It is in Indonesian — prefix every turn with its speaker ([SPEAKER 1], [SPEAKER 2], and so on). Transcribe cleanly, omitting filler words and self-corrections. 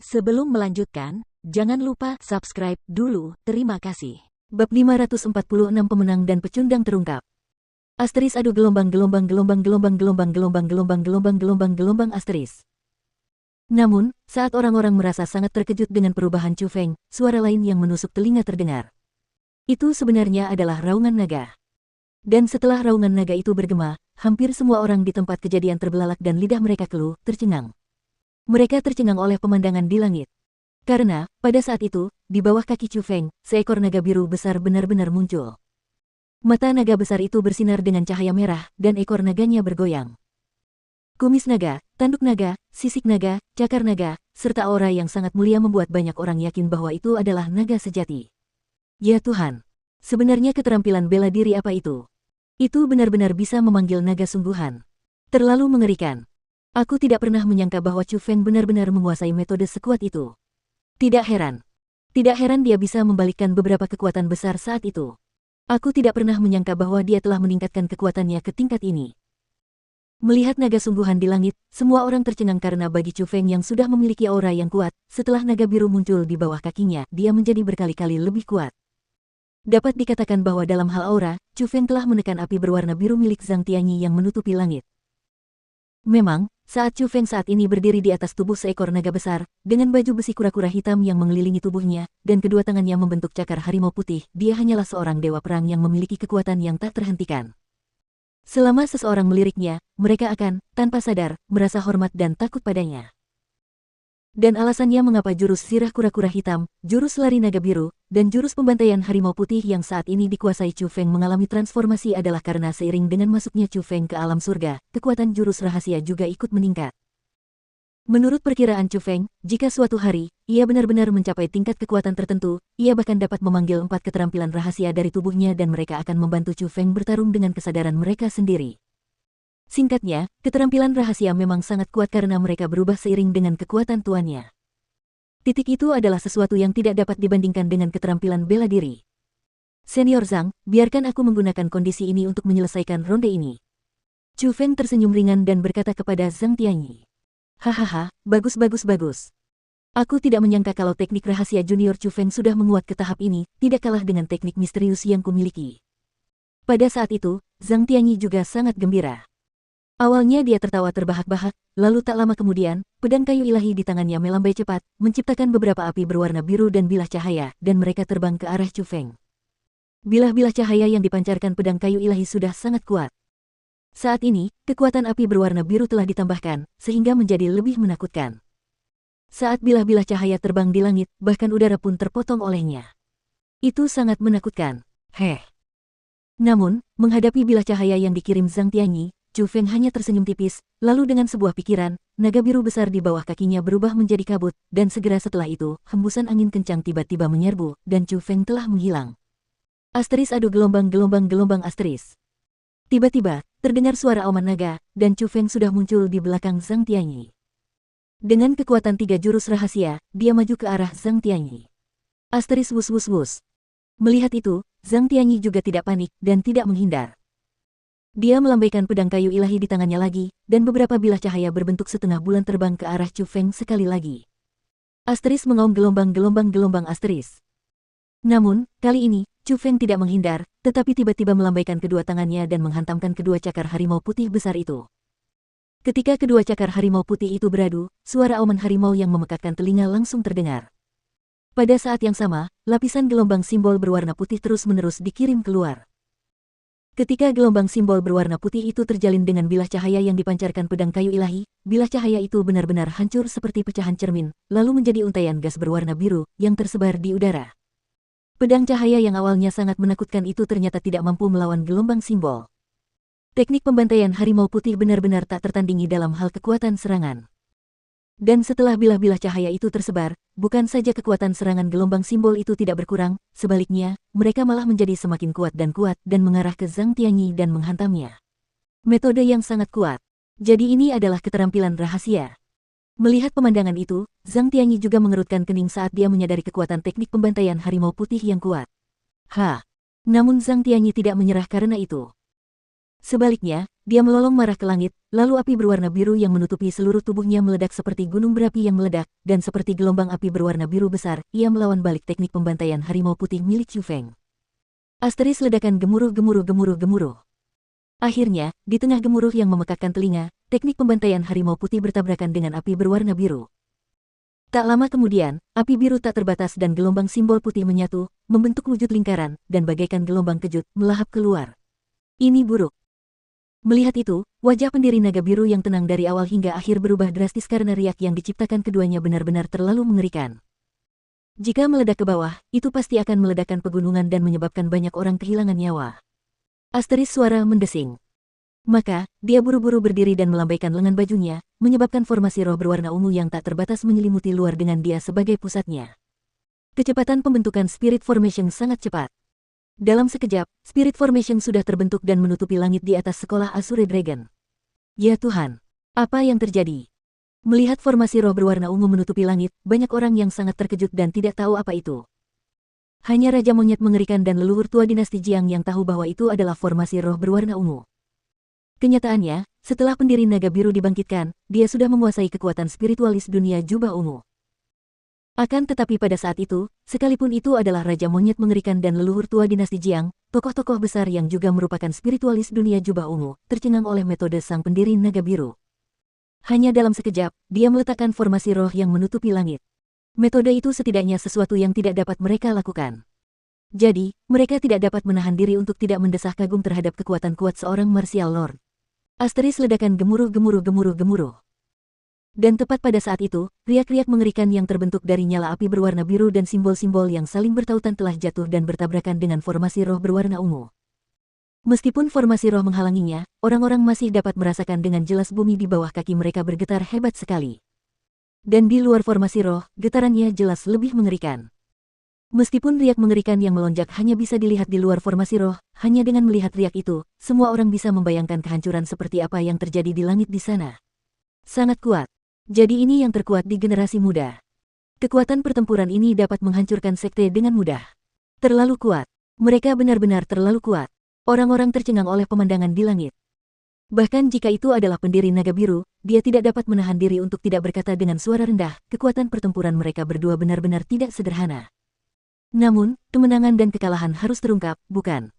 [SPEAKER 1] Sebelum melanjutkan, jangan lupa subscribe dulu, terima kasih.
[SPEAKER 2] Bab 546 Pemenang dan Pecundang terungkap. Asteris adu gelombang asteris. Namun, saat orang-orang merasa sangat terkejut dengan perubahan Chu Feng, suara lain yang menusuk telinga terdengar. Itu sebenarnya adalah raungan naga. Dan setelah raungan naga itu bergema, hampir semua orang di tempat kejadian terbelalak dan lidah mereka keluh, tercengang. Mereka tercengang oleh pemandangan di langit. Karena, pada saat itu, di bawah kaki Chu Feng, seekor naga biru besar benar-benar muncul. Mata naga besar itu bersinar dengan cahaya merah, dan ekor naganya bergoyang. Kumis naga, tanduk naga, sisik naga, cakar naga, serta aura yang sangat mulia membuat banyak orang yakin bahwa itu adalah naga sejati. Ya Tuhan! Sebenarnya keterampilan bela diri apa itu? Itu benar-benar bisa memanggil naga sungguhan. Terlalu mengerikan. Aku tidak pernah menyangka bahwa Chu Feng benar-benar menguasai metode sekuat itu. Tidak heran dia bisa membalikkan beberapa kekuatan besar saat itu. Aku tidak pernah menyangka bahwa dia telah meningkatkan kekuatannya ke tingkat ini. Melihat naga sungguhan di langit, semua orang tercengang karena bagi Chu Feng yang sudah memiliki aura yang kuat, setelah naga biru muncul di bawah kakinya, dia menjadi berkali-kali lebih kuat. Dapat dikatakan bahwa dalam hal aura, Chu Feng telah menekan api berwarna biru milik Zhang Tianyi yang menutupi langit. Memang, saat Chu Feng saat ini berdiri di atas tubuh seekor naga besar, dengan baju besi kura-kura hitam yang mengelilingi tubuhnya, dan kedua tangannya membentuk cakar harimau putih, dia hanyalah seorang dewa perang yang memiliki kekuatan yang tak terhentikan. Selama seseorang meliriknya, mereka akan, tanpa sadar, merasa hormat dan takut padanya. Dan alasannya mengapa jurus sirah kura-kura hitam, jurus lari naga biru, dan jurus pembantaian harimau putih yang saat ini dikuasai Chu Feng mengalami transformasi adalah karena seiring dengan masuknya Chu Feng ke alam surga, kekuatan jurus rahasia juga ikut meningkat. Menurut perkiraan Chu Feng, jika suatu hari, ia benar-benar mencapai tingkat kekuatan tertentu, ia bahkan dapat memanggil 4 keterampilan rahasia dari tubuhnya dan mereka akan membantu Chu Feng bertarung dengan kesadaran mereka sendiri. Singkatnya, keterampilan rahasia memang sangat kuat karena mereka berubah seiring dengan kekuatan tuannya. Titik itu adalah sesuatu yang tidak dapat dibandingkan dengan keterampilan bela diri. Senior Zhang, biarkan aku menggunakan kondisi ini untuk menyelesaikan ronde ini. Chu Feng tersenyum ringan dan berkata kepada Zhang Tianyi. Hahaha, bagus. Aku tidak menyangka kalau teknik rahasia junior Chu Feng sudah menguat ke tahap ini, tidak kalah dengan teknik misterius yang kumiliki. Pada saat itu, Zhang Tianyi juga sangat gembira. Awalnya dia tertawa terbahak-bahak, lalu tak lama kemudian, pedang kayu ilahi di tangannya melambai cepat, menciptakan beberapa api berwarna biru dan bilah cahaya, dan mereka terbang ke arah Chu Feng. Bilah-bilah cahaya yang dipancarkan pedang kayu ilahi sudah sangat kuat. Saat ini, kekuatan api berwarna biru telah ditambahkan, sehingga menjadi lebih menakutkan. Saat bilah-bilah cahaya terbang di langit, bahkan udara pun terpotong olehnya. Itu sangat menakutkan. Namun, menghadapi bilah cahaya yang dikirim Zhang Tianyi, Chu Feng hanya tersenyum tipis, lalu dengan sebuah pikiran, naga biru besar di bawah kakinya berubah menjadi kabut, dan segera setelah itu, hembusan angin kencang tiba-tiba menyerbu, dan Chu Feng telah menghilang. Asteris adu gelombang asteris. Tiba-tiba, terdengar suara auman naga, dan Chu Feng sudah muncul di belakang Zhang Tianyi. Dengan kekuatan 3 jurus rahasia, dia maju ke arah Zhang Tianyi. Asteris wus. Melihat itu, Zhang Tianyi juga tidak panik, dan tidak menghindar. Dia melambaikan pedang kayu ilahi di tangannya lagi, dan beberapa bilah cahaya berbentuk setengah bulan terbang ke arah Chu Feng sekali lagi. Asteris mengaum gelombang asteris. Namun, kali ini, Chu Feng tidak menghindar, tetapi tiba-tiba melambaikan kedua tangannya dan menghantamkan kedua cakar harimau putih besar itu. Ketika kedua cakar harimau putih itu beradu, suara auman harimau yang memekakkan telinga langsung terdengar. Pada saat yang sama, lapisan gelombang simbol berwarna putih terus-menerus dikirim keluar. Ketika gelombang simbol berwarna putih itu terjalin dengan bilah cahaya yang dipancarkan pedang kayu ilahi, bilah cahaya itu benar-benar hancur seperti pecahan cermin, lalu menjadi untaian gas berwarna biru, yang tersebar di udara. Pedang cahaya yang awalnya sangat menakutkan itu ternyata tidak mampu melawan gelombang simbol. Teknik pembantaian harimau putih benar-benar tak tertandingi dalam hal kekuatan serangan. Dan setelah bilah-bilah cahaya itu tersebar, bukan saja kekuatan serangan gelombang simbol itu tidak berkurang, sebaliknya, mereka malah menjadi semakin kuat dan mengarah ke Zhang Tianyi dan menghantamnya. Metode yang sangat kuat. Jadi ini adalah keterampilan rahasia. Melihat pemandangan itu, Zhang Tianyi juga mengerutkan kening saat dia menyadari kekuatan teknik pembantaian harimau putih yang kuat. Namun Zhang Tianyi tidak menyerah karena itu. Sebaliknya, dia melolong marah ke langit, lalu api berwarna biru yang menutupi seluruh tubuhnya meledak seperti gunung berapi yang meledak, dan seperti gelombang api berwarna biru besar, ia melawan balik teknik pembantaian harimau putih milik Chu Feng. Asteris ledakan gemuruh. Akhirnya, di tengah gemuruh yang memekakkan telinga, teknik pembantaian harimau putih bertabrakan dengan api berwarna biru. Tak lama kemudian, api biru tak terbatas dan gelombang simbol putih menyatu, membentuk wujud lingkaran, dan bagaikan gelombang kejut, melahap keluar. Ini buruk. Melihat itu, wajah pendiri naga biru yang tenang dari awal hingga akhir berubah drastis karena riak yang diciptakan keduanya benar-benar terlalu mengerikan. Jika meledak ke bawah, itu pasti akan meledakkan pegunungan dan menyebabkan banyak orang kehilangan nyawa. Asteris suara mendesing. Maka, dia buru-buru berdiri dan melambaikan lengan bajunya, menyebabkan formasi roh berwarna ungu yang tak terbatas menyelimuti luar dengan dia sebagai pusatnya. Kecepatan pembentukan Spirit Formation sangat cepat. Dalam sekejap, Spirit Formation sudah terbentuk dan menutupi langit di atas sekolah Azure Dragon. Ya Tuhan! Apa yang terjadi? Melihat formasi roh berwarna ungu menutupi langit, banyak orang yang sangat terkejut dan tidak tahu apa itu. Hanya Raja Monyet mengerikan dan leluhur tua dinasti Jiang yang tahu bahwa itu adalah formasi roh berwarna ungu. Kenyataannya, setelah pendiri naga biru dibangkitkan, dia sudah menguasai kekuatan spiritualis dunia jubah ungu. Akan tetapi pada saat itu, sekalipun itu adalah Raja Monyet mengerikan dan leluhur tua dinasti Jiang, tokoh-tokoh besar yang juga merupakan spiritualis dunia jubah ungu, tercengang oleh metode sang pendiri naga biru. Hanya dalam sekejap, dia meletakkan formasi roh yang menutupi langit. Metode itu setidaknya sesuatu yang tidak dapat mereka lakukan. Jadi, mereka tidak dapat menahan diri untuk tidak mendesah kagum terhadap kekuatan kuat seorang martial lord. Asteris ledakan gemuruh. Dan tepat pada saat itu, riak-riak mengerikan yang terbentuk dari nyala api berwarna biru dan simbol-simbol yang saling bertautan telah jatuh dan bertabrakan dengan formasi roh berwarna ungu. Meskipun formasi roh menghalanginya, orang-orang masih dapat merasakan dengan jelas bumi di bawah kaki mereka bergetar hebat sekali. Dan di luar formasi roh, getarannya jelas lebih mengerikan. Meskipun riak mengerikan yang melonjak hanya bisa dilihat di luar formasi roh, hanya dengan melihat riak itu, semua orang bisa membayangkan kehancuran seperti apa yang terjadi di langit di sana. Sangat kuat. Jadi ini yang terkuat di generasi muda. Kekuatan pertempuran ini dapat menghancurkan sekte dengan mudah. Terlalu kuat. Mereka benar-benar terlalu kuat. Orang-orang tercengang oleh pemandangan di langit. Bahkan jika itu adalah pendiri naga biru, dia tidak dapat menahan diri untuk tidak berkata dengan suara rendah, kekuatan pertempuran mereka berdua benar-benar tidak sederhana. Namun, kemenangan dan kekalahan harus terungkap, bukan?